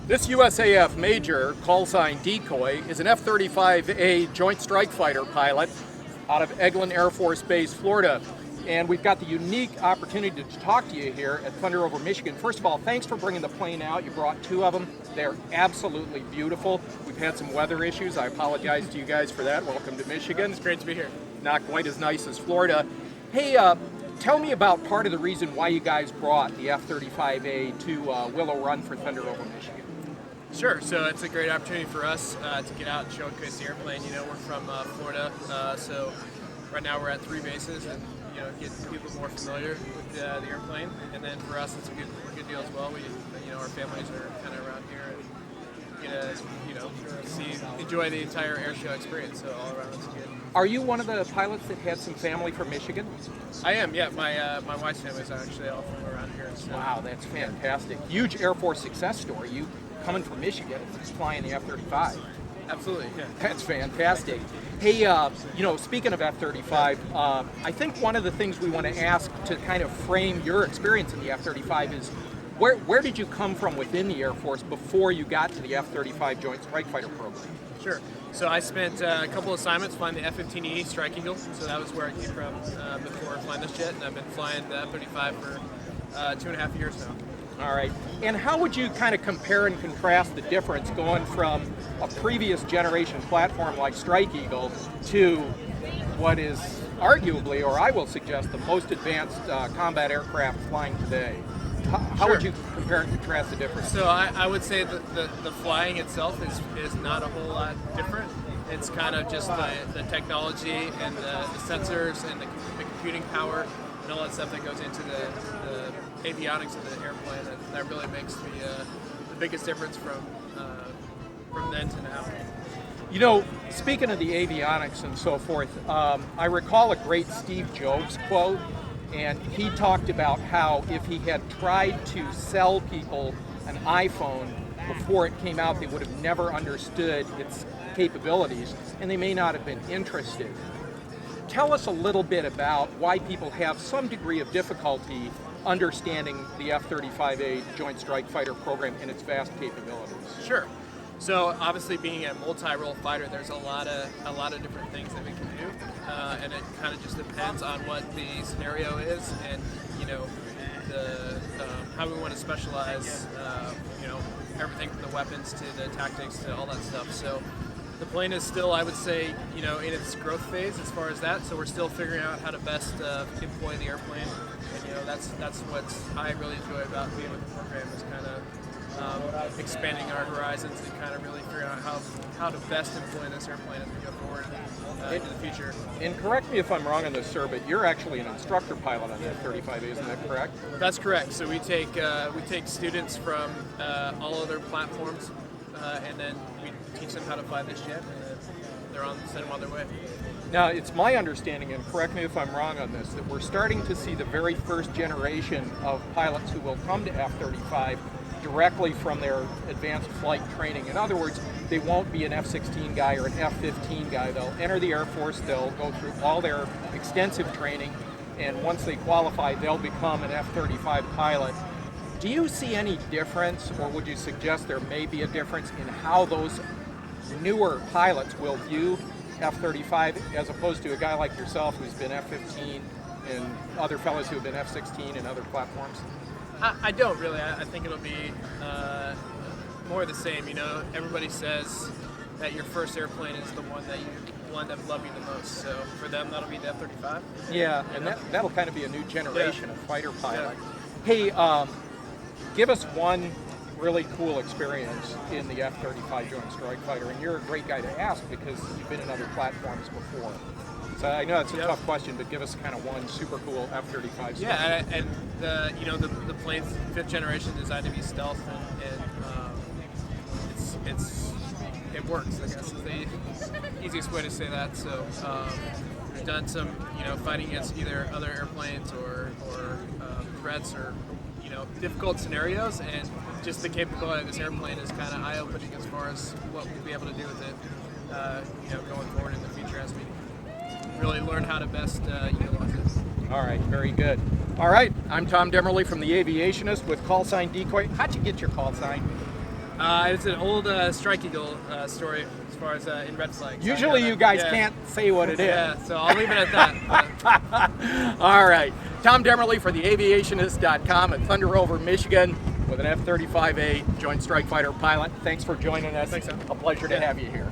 This USAF Major, call sign Decoy, is an F-35A Joint Strike Fighter pilot out of Eglin Air Force Base, Florida. And we've got the unique opportunity to talk to you here at Thunder Over Michigan. First of all, thanks for bringing the plane out. You brought two of them. They're absolutely beautiful. We've had some weather issues. I apologize to you guys for that. Welcome to Michigan. It's great to be here. Not quite as nice as Florida. Hey, tell me about part of the reason why you guys brought the F-35A to Willow Run for Thunder Over Michigan. Sure. So it's a great opportunity for us to get out and showcase the airplane. You know, we're from Florida, so right now we're at 3 bases and get people more familiar with the airplane. And then for us, it's a good deal as well. We, our families are kind of around here and get to enjoy the entire air show experience. So all around it's good. Are you one of the pilots that had some family from Michigan? I am. Yeah, my wife's family is actually all from around here. So. Wow, that's fantastic. Huge Air Force success story. You coming from Michigan, flying the F-35. Absolutely, yeah. That's fantastic. Hey, speaking of F-35, I think one of the things we want to ask to kind of frame your experience in the F-35 is where did you come from within the Air Force before you got to the F-35 Joint Strike Fighter program? Sure. So I spent a couple assignments flying the F-15E Strike Eagle, so that was where I came from before flying this jet, and I've been flying the F-35 for 2.5 years now. All right. And how would you kind of compare and contrast the difference going from a previous generation platform like Strike Eagle to what is arguably, or I will suggest, the most advanced combat aircraft flying today? How would you compare and contrast the difference? So I would say that the flying itself is not a whole lot different. It's kind of just the technology and the sensors and the computing power and all that stuff that goes into the avionics of the airplane that really makes the biggest difference from then to now. Speaking of the avionics and so forth, I recall a great Steve Jobs quote, and he talked about how if he had tried to sell people an iPhone before it came out, they would have never understood its capabilities, and they may not have been interested. Tell us a little bit about why people have some degree of difficulty understanding the F-35A Joint Strike Fighter program and its vast capabilities. Sure. So obviously, being a multi-role fighter, there's a lot of different things that we can do, and it kind of just depends on what the scenario is, and how we want to specialize. Everything from the weapons to the tactics to all that stuff. So the plane is still, I would say, in its growth phase as far as that. So we're still figuring out how to best employ the airplane, and that's what I really enjoy about being with the program is kind of expanding our horizons and kind of really figuring out how to best employ this airplane as we go forward into the future. And correct me if I'm wrong on this, sir, but you're actually an instructor pilot on the F-35A, isn't that correct? That's correct. So we take students from all other platforms, and then we teach them how to fly this jet, and send them on their way. Now, it's my understanding, and correct me if I'm wrong on this, that we're starting to see the very first generation of pilots who will come to F-35 directly from their advanced flight training. In other words, they won't be an F-16 guy or an F-15 guy. They'll enter the Air Force, they'll go through all their extensive training, and once they qualify, they'll become an F-35 pilot. Do you see any difference, or would you suggest there may be a difference in how those newer pilots will view F-35 as opposed to a guy like yourself who's been F-15 and other fellows who have been F-16 and other platforms? I don't really. I think it'll be more the same. Everybody says that your first airplane is the one that you will end up loving the most. So for them, that'll be the F-35. Yeah, and that'll kind of be a new generation of fighter pilot. Yeah. Hey, give us one really cool experience in the F-35 Joint Strike Fighter, and you're a great guy to ask because you've been in other platforms before. So I know it's a tough question, but give us kind of one super cool F-35 story. Yeah, and the plane's 5th generation designed to be stealth, and it works. I guess is the easiest way to say that. So we've done some fighting against either other airplanes or threats or difficult scenarios, and just the capability of this airplane is kind of eye-opening as far as what we'll be able to do with it, going forward in the future as we really learn how to best utilize it. All right, very good. All right, I'm Tom Demerly from TheAviationist with call sign Decoy. How'd you get your call sign? It's an old Strike Eagle story as far as in red flags. Usually you guys can't say what it is. Yeah, so I'll leave it at that. All right. Tom Demerly for TheAviationist.com at Thunder Over Michigan with an F-35A Joint Strike Fighter pilot. Thanks for joining us. Thanks, Tom. A pleasure to have you here.